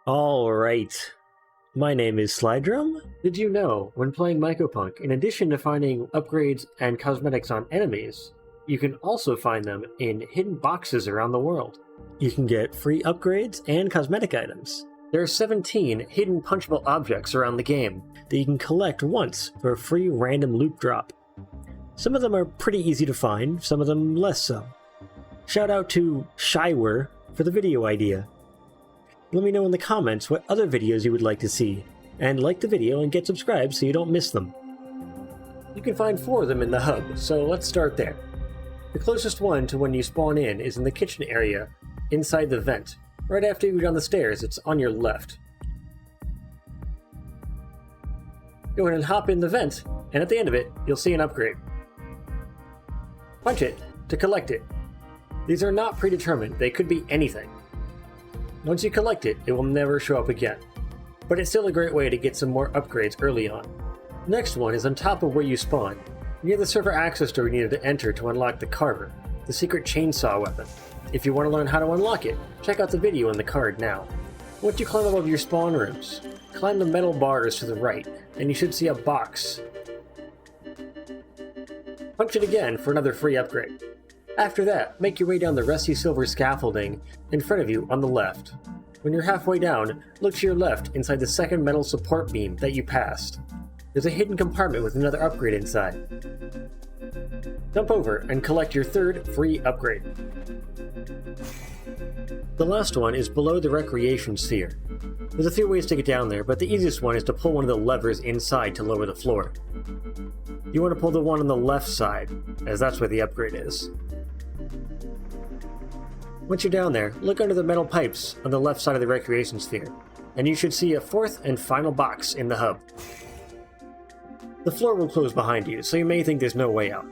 Alright, my name is Slydrum. Did you know, when playing Mycopunk, in addition to finding upgrades and cosmetics on enemies, you can also find them in hidden boxes around the world. You can get free upgrades and cosmetic items. There are 17 hidden punchable objects around the game that you can collect once for a free random loot drop. Some of them are pretty easy to find, some of them less so. Shout out to Shywer for the video idea. Let me know in the comments what other videos you would like to see, and like the video and get subscribed so you don't miss them. You can find 4 of them in the hub, so let's start there. The closest one to when you spawn in is in the kitchen area, inside the vent. Right after you go down the stairs, it's on your left. Go ahead and hop in the vent, and at the end of it, you'll see an upgrade. Punch it to collect it. These are not predetermined, they could be anything. Once you collect it, it will never show up again. But it's still a great way to get some more upgrades early on. The next one is on top of where you spawn, near the server access door you needed to enter to unlock the Carver, the secret chainsaw weapon. If you want to learn how to unlock it, check out the video in the card now. Once you climb above your spawn rooms, climb the metal bars to the right, and you should see a box. Punch it again for another free upgrade. After that, make your way down the rusty silver scaffolding in front of you on the left. When you're halfway down, look to your left inside the second metal support beam that you passed. There's a hidden compartment with another upgrade inside. Jump over and collect your third free upgrade. The last one is below the recreation sphere. There's a few ways to get down there, but the easiest one is to pull one of the levers inside to lower the floor. You want to pull the one on the left side, as that's where the upgrade is. Once you're down there, look under the metal pipes on the left side of the recreation sphere, and you should see a 4th and final box in the hub. The floor will close behind you, so you may think there's no way out.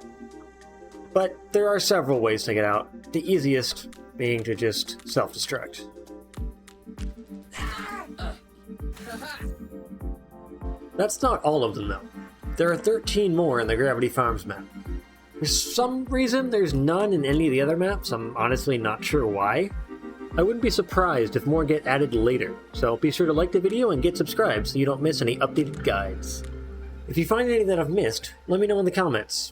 But there are several ways to get out, the easiest being to just self-destruct. That's not all of them though. There are 13 more in the Gravity Farms map. For some reason, there's none in any of the other maps. I'm honestly not sure why. I wouldn't be surprised if more get added later, so be sure to like the video and get subscribed so you don't miss any updated guides. If you find any that I've missed, let me know in the comments.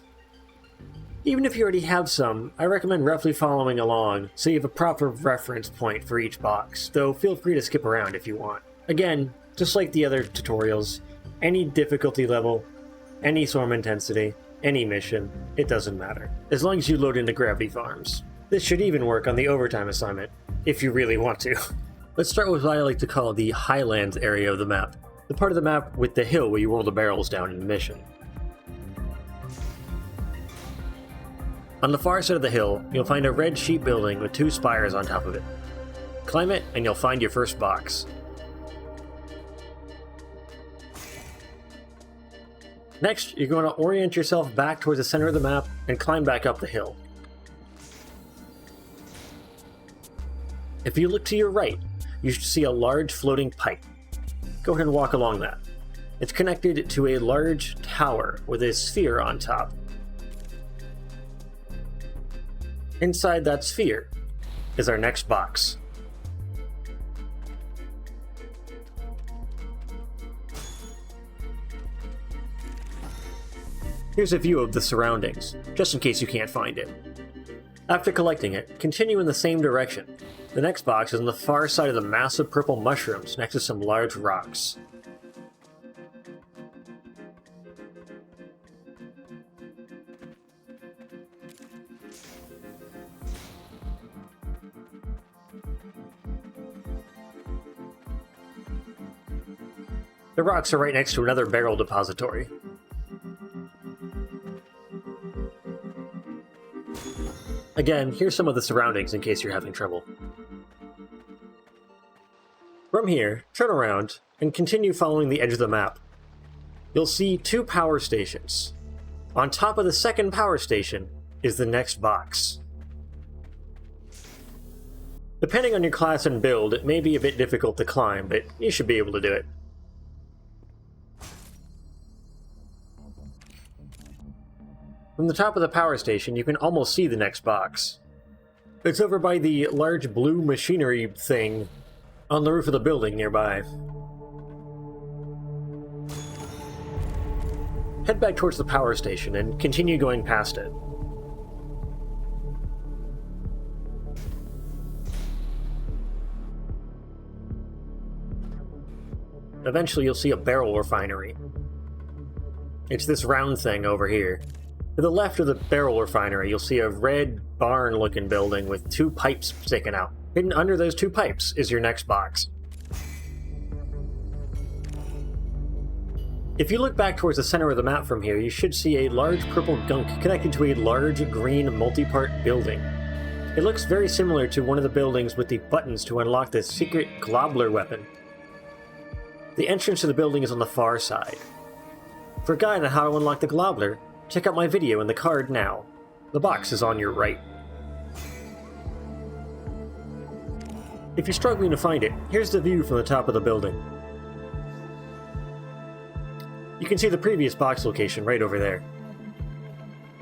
Even if you already have some, I recommend roughly following along so you have a proper reference point for each box, though feel free to skip around if you want. Again, just like the other tutorials, any difficulty level, any swarm intensity, any mission, it doesn't matter, as long as you load into Gravity Farms. This should even work on the overtime assignment, if you really want to. Let's start with what I like to call the Highlands area of the map, the part of the map with the hill where you roll the barrels down in the mission. On the far side of the hill, you'll find a red sheep building with 2 spires on top of it. Climb it and you'll find your first box. Next, you're going to orient yourself back towards the center of the map and climb back up the hill. If you look to your right, you should see a large floating pipe. Go ahead and walk along that. It's connected to a large tower with a sphere on top. Inside that sphere is our next box. Here's a view of the surroundings, just in case you can't find it. After collecting it, continue in the same direction. The next box is on the far side of the massive purple mushrooms next to some large rocks. The rocks are right next to another barrel depository. Again, here's some of the surroundings in case you're having trouble. From here, turn around and continue following the edge of the map. You'll see 2 power stations. On top of the second power station is the next box. Depending on your class and build, it may be a bit difficult to climb, but you should be able to do it. From the top of the power station, you can almost see the next box. It's over by the large blue machinery thing on the roof of the building nearby. Head back towards the power station and continue going past it. Eventually you'll see a barrel refinery. It's this round thing over here. To the left of the barrel refinery, you'll see a red barn-looking building with 2 pipes sticking out. Hidden under those 2 pipes is your next box. If you look back towards the center of the map from here, you should see a large purple gunk connected to a large green multi-part building. It looks very similar to one of the buildings with the buttons to unlock the secret Globler weapon. The entrance to the building is on the far side. For a guide on how to unlock the Globler, check out my video in the card now. The box is on your right. If you're struggling to find it, here's the view from the top of the building. You can see the previous box location right over there.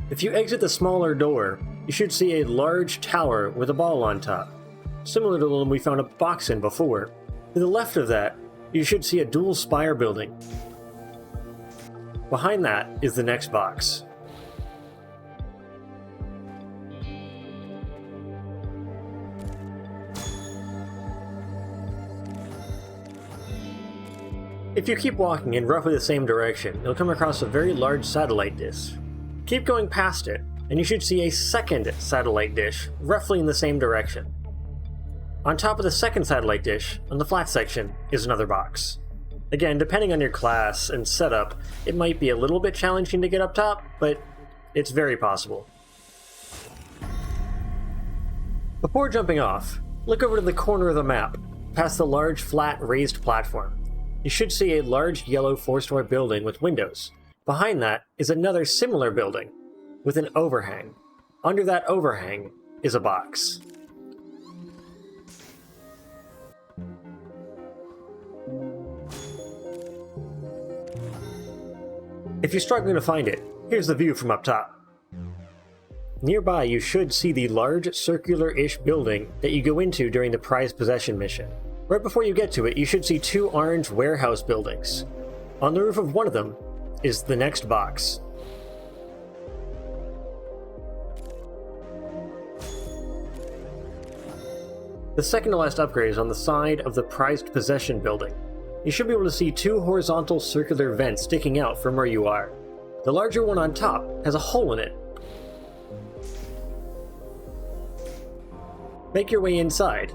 If you exit the smaller door, you should see a large tower with a ball on top, similar to the one we found a box in before. To the left of that, you should see a dual spire building. Behind that is the next box. If you keep walking in roughly the same direction, you'll come across a very large satellite dish. Keep going past it, and you should see a second satellite dish, roughly in the same direction. On top of the second satellite dish, on the flat section, is another box. Again, depending on your class and setup, it might be a little bit challenging to get up top, but it's very possible. Before jumping off, look over to the corner of the map, past the large flat raised platform. You should see a large yellow 4-story building with windows. Behind that is another similar building, with an overhang. Under that overhang is a box. If you're struggling to find it, here's the view from up top. Nearby you should see the large circular-ish building that you go into during the prize possession mission. Right before you get to it, you should see 2 orange warehouse buildings. On the roof of one of them is the next box. The second to last upgrade is on the side of the prized possession building. You should be able to see 2 horizontal circular vents sticking out from where you are. The larger one on top has a hole in it. Make your way inside.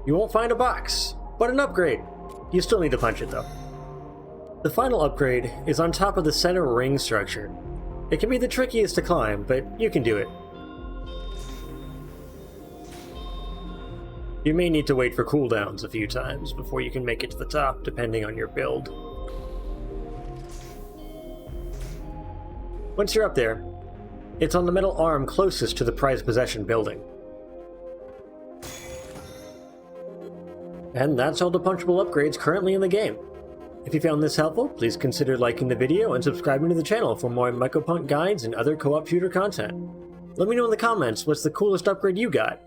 You won't find a box, but an upgrade. You still need to punch it though. The final upgrade is on top of the center ring structure. It can be the trickiest to climb, but you can do it. You may need to wait for cooldowns a few times before you can make it to the top, depending on your build. Once you're up there, it's on the metal arm closest to the prized possession building. And that's all the punchable upgrades currently in the game. If you found this helpful, please consider liking the video and subscribing to the channel for more Mycopunk guides and other co-op shooter content. Let me know in the comments what's the coolest upgrade you got.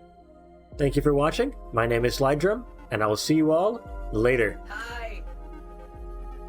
Thank you for watching, my name is Slide Drum, and I will see you all later.